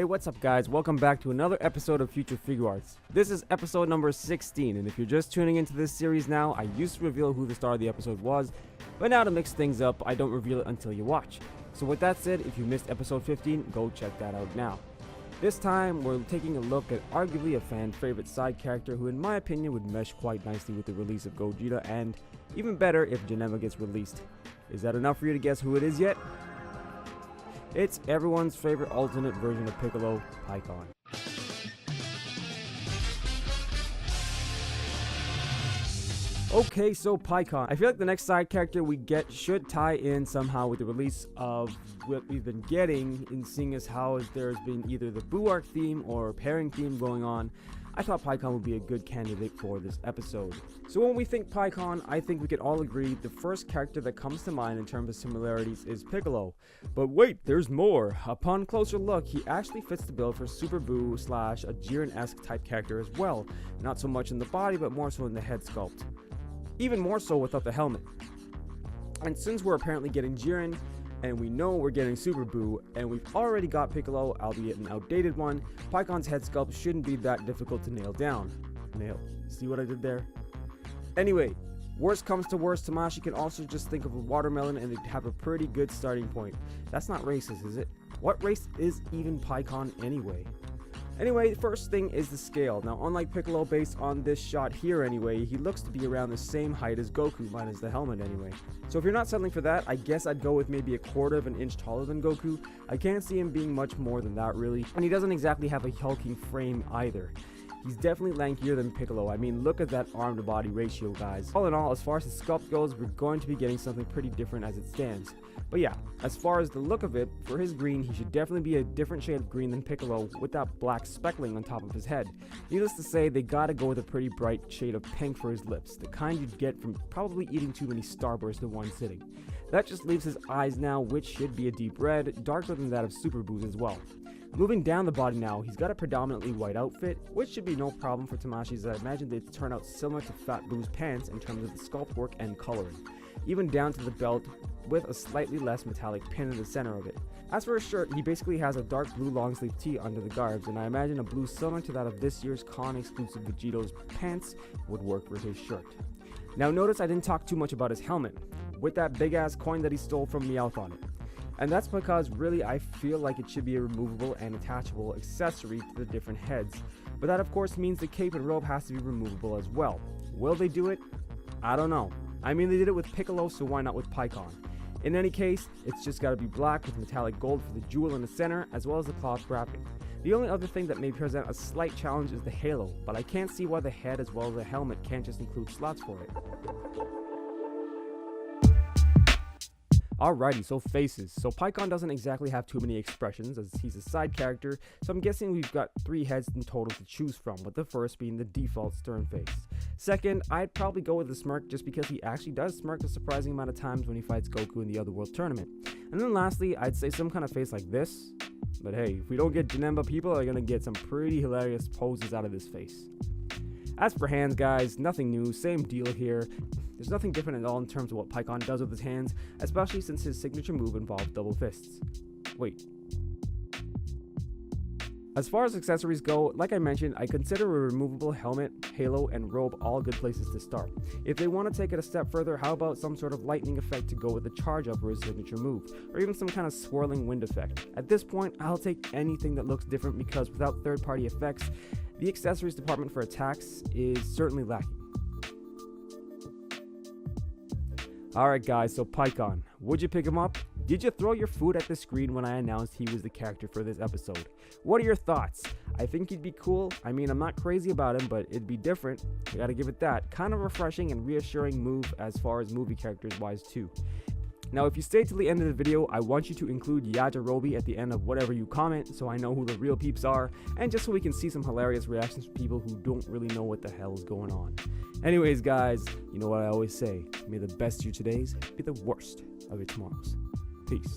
Hey, what's up guys? Welcome back to another episode of Future Figuarts. This is episode number 16, and if you're just tuning into this series now, I used to reveal who the star of the episode was, but now to mix things up, I don't reveal it until you watch. So with that said, if you missed episode 15, go check that out now. This time, we're taking a look at arguably a fan favorite side character who in my opinion would mesh quite nicely with the release of Gogeta, and even better if Janemba gets released. Is that enough for you to guess who it is yet? It's everyone's favorite alternate version of Piccolo, Pikeon. Okay, so Pikeon. I feel like the next side character we get should tie in somehow with the release of what we've been getting, in seeing as how there's been either the Boo arc theme or pairing theme going on. I thought Pikeon would be a good candidate for this episode. So when we think Pikeon, I think we can all agree the first character that comes to mind in terms of similarities is Piccolo. But wait, there's more. Upon closer look, he actually fits the bill for Super Boo / a Jiren-esque type character as well. Not so much in the body, but more so in the head sculpt. Even more so without the helmet. And since we're apparently getting Jiren, and we know we're getting Super Boo, and we've already got Piccolo, albeit an outdated one, Pikeon's head sculpt shouldn't be that difficult to nail down. See what I did there? Anyway, worst comes to worst, Tamashii can also just think of a watermelon and they'd have a pretty good starting point. That's not racist, is it? What race is even Pikeon anyway? Anyway, first thing is the scale. Now, unlike Piccolo, based on this shot here anyway, he looks to be around the same height as Goku, minus the helmet anyway. So if you're not settling for that, I guess I'd go with maybe a quarter of an inch taller than Goku. I can't see him being much more than that really, and he doesn't exactly have a hulking frame either. He's definitely lankier than Piccolo. I mean, look at that arm to body ratio, guys. All in all, as far as the sculpt goes, we're going to be getting something pretty different as it stands. But yeah, as far as the look of it, for his green, he should definitely be a different shade of green than Piccolo with that black speckling on top of his head. Needless to say, they gotta go with a pretty bright shade of pink for his lips, the kind you'd get from probably eating too many Starbursts in one sitting. That just leaves his eyes now, which should be a deep red, darker than that of Super Boo's as well. Moving down the body now, he's got a predominantly white outfit, which should be no problem for Tamashii, as I imagine they'd turn out similar to Fat Boo's pants in terms of the sculpt work and coloring. Even down to the belt, with a slightly less metallic pin in the center of it. As for his shirt, he basically has a dark blue long sleeve tee under the garbs, and I imagine a blue similar to that of this year's con exclusive Vegeto's pants would work for his shirt. Now notice I didn't talk too much about his helmet, with that big ass coin that he stole from Meowth on it. And that's because really I feel like it should be a removable and attachable accessory to the different heads. But that of course means the cape and robe has to be removable as well. Will they do it? I don't know. I mean, they did it with Piccolo, so why not with Pikeon? In any case, it's just gotta be black with metallic gold for the jewel in the center, as well as the cloth wrapping. The only other thing that may present a slight challenge is the halo, but I can't see why the head as well as the helmet can't just include slots for it. Alrighty, so faces. So Pikeon doesn't exactly have too many expressions as he's a side character, so I'm guessing we've got 3 heads in total to choose from, with the first being the default stern face. Second, I'd probably go with the smirk just because he actually does smirk a surprising amount of times when he fights Goku in the Otherworld tournament. And then lastly, I'd say some kind of face like this. But hey, if we don't get Janemba, people are gonna get some pretty hilarious poses out of this face. As for hands, guys, nothing new, same deal here. There's nothing different at all in terms of what Pikeon does with his hands, especially since his signature move involves double fists. Wait. As far as accessories go, like I mentioned, I consider a removable helmet, halo, and robe all good places to start. If they want to take it a step further, how about some sort of lightning effect to go with the charge up for his signature move, or even some kind of swirling wind effect. At this point, I'll take anything that looks different because without third-party effects, the accessories department for attacks is certainly lacking. Alright guys, so Pikeon, would you pick him up? Did you throw your food at the screen when I announced he was the character for this episode? What are your thoughts? I think he'd be cool. I mean, I'm not crazy about him, but it'd be different. I gotta give it that. Kind of refreshing and reassuring move as far as movie characters wise too. Now, if you stay till the end of the video, I want you to include Yajirobe at the end of whatever you comment so I know who the real peeps are, and just so we can see some hilarious reactions from people who don't really know what the hell is going on. Anyways, guys, you know what I always say, may the best of your todays be the worst of your tomorrows. Peace.